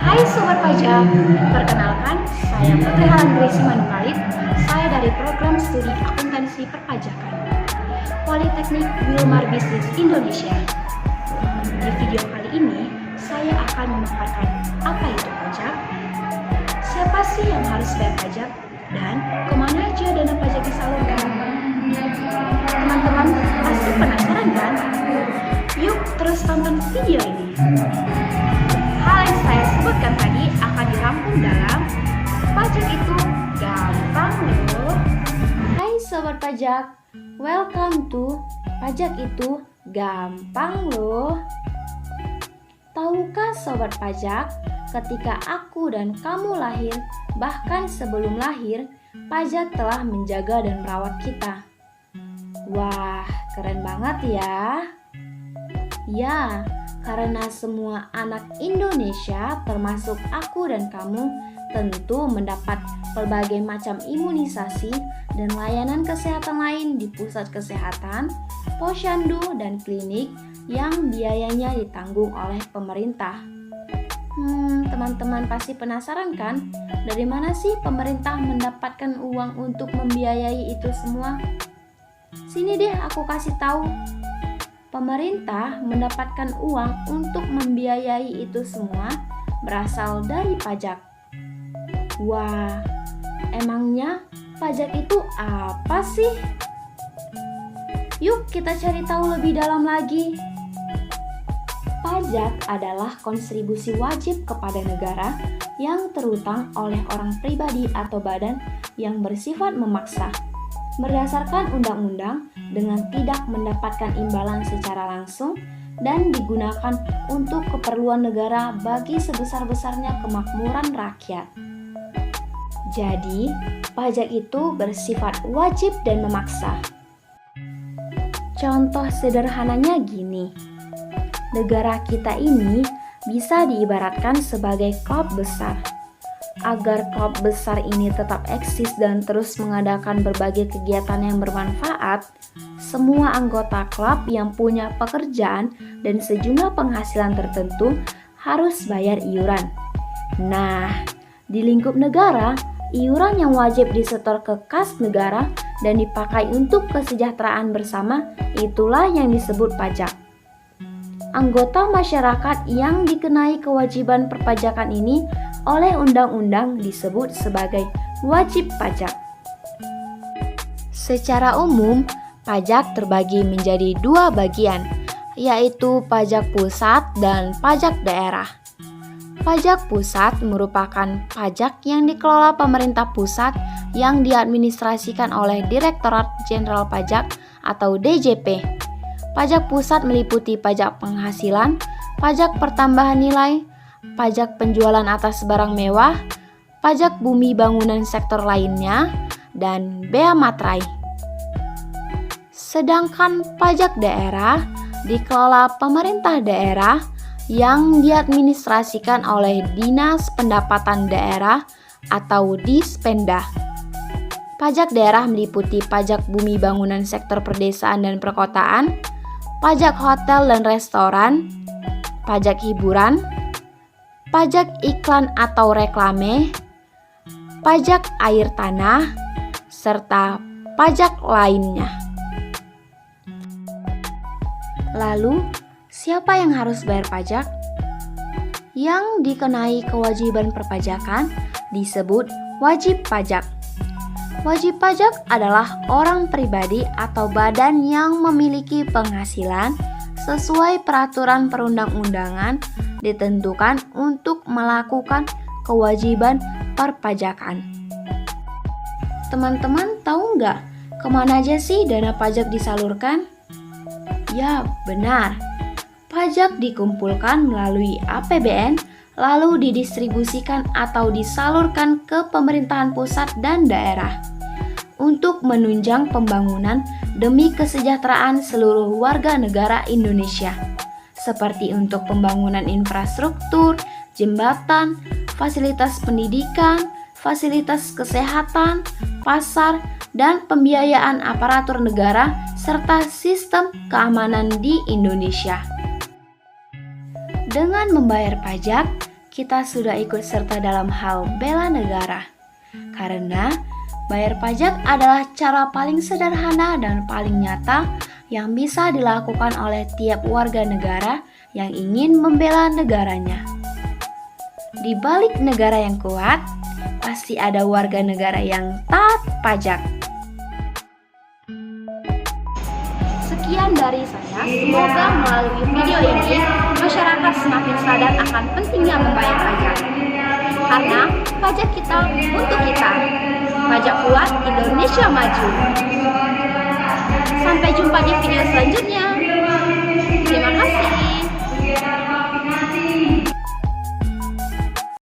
Hai Sobat Pajak, perkenalkan saya Putri Halan Gracie Manungkalit. Saya dari program studi akuntansi perpajakan Politeknik Wilmar Bisnis Indonesia. Di video kali ini, saya akan memaparkan apa itu pajak, siapa sih yang harus bayar pajak, dan kemana aja dana pajak disalurkan. Teman-teman pasti penasaran kan? Yuk terus tonton video ini. Hal yang saya sebutkan tadi akan dirangkum dalam Pajak itu Gampang Loh. Hai Sobat Pajak, welcome to Pajak itu Gampang Loh. Tahukah Sobat Pajak, ketika aku dan kamu lahir, bahkan sebelum lahir, pajak telah menjaga dan merawat kita. Wah, keren banget ya. Ya, karena semua anak Indonesia termasuk aku dan kamu tentu mendapat berbagai macam imunisasi dan layanan kesehatan lain di pusat kesehatan, posyandu, dan klinik yang biayanya ditanggung oleh pemerintah. Teman-teman pasti penasaran kan? Dari mana sih pemerintah mendapatkan uang untuk membiayai itu semua? Sini deh aku kasih tahu. Pemerintah mendapatkan uang untuk membiayai itu semua berasal dari pajak. Wah, emangnya pajak itu apa sih? Yuk kita cari tahu lebih dalam lagi. Pajak adalah kontribusi wajib kepada negara yang terutang oleh orang pribadi atau badan yang bersifat memaksa, berdasarkan undang-undang dengan tidak mendapatkan imbalan secara langsung dan digunakan untuk keperluan negara bagi sebesar-besarnya kemakmuran rakyat. Jadi, pajak itu bersifat wajib dan memaksa. Contoh sederhananya gini. Negara kita ini bisa diibaratkan sebagai klub besar. Agar klub besar ini tetap eksis dan terus mengadakan berbagai kegiatan yang bermanfaat, semua anggota klub yang punya pekerjaan dan sejumlah penghasilan tertentu harus bayar iuran. Nah, di lingkup negara, iuran yang wajib disetor ke kas negara dan dipakai untuk kesejahteraan bersama itulah yang disebut pajak. Anggota masyarakat yang dikenai kewajiban perpajakan ini oleh undang-undang disebut sebagai wajib pajak. Secara umum, pajak terbagi menjadi dua bagian, yaitu pajak pusat dan pajak daerah. Pajak pusat merupakan pajak yang dikelola pemerintah pusat yang diadministrasikan oleh Direktorat Jenderal Pajak atau DJP. Pajak pusat meliputi pajak penghasilan, pajak pertambahan nilai, pajak penjualan atas barang mewah, pajak bumi bangunan sektor lainnya, dan bea materai. Sedangkan pajak daerah dikelola pemerintah daerah yang diadministrasikan oleh Dinas Pendapatan Daerah atau Dispenda. Pajak daerah meliputi pajak bumi bangunan sektor perdesaan dan perkotaan, pajak hotel dan restoran, pajak hiburan, pajak iklan atau reklame, pajak air tanah, serta pajak lainnya. Lalu, siapa yang harus bayar pajak? Yang dikenai kewajiban perpajakan disebut wajib pajak. Wajib pajak adalah orang pribadi atau badan yang memiliki penghasilan sesuai peraturan perundang-undangan ditentukan untuk melakukan kewajiban perpajakan. Teman-teman tahu nggak kemana aja sih dana pajak disalurkan? Ya, benar. Pajak dikumpulkan melalui APBN lalu didistribusikan atau disalurkan ke pemerintahan pusat dan daerah untuk menunjang pembangunan demi kesejahteraan seluruh warga negara Indonesia, seperti untuk pembangunan infrastruktur, jembatan, fasilitas pendidikan, fasilitas kesehatan, pasar, dan pembiayaan aparatur negara serta sistem keamanan di Indonesia. Dengan membayar pajak, kita sudah ikut serta dalam hal bela negara. Karena bayar pajak adalah cara paling sederhana dan paling nyata yang bisa dilakukan oleh tiap warga negara yang ingin membela negaranya. Di balik negara yang kuat, pasti ada warga negara yang taat pajak. Sekian dari saya, semoga melalui video ini masyarakat semakin sadar akan pentingnya membayar pajak. Karena pajak kita untuk kita. Pajak kuat, Indonesia maju. Sampai jumpa di video selanjutnya. Terima kasih.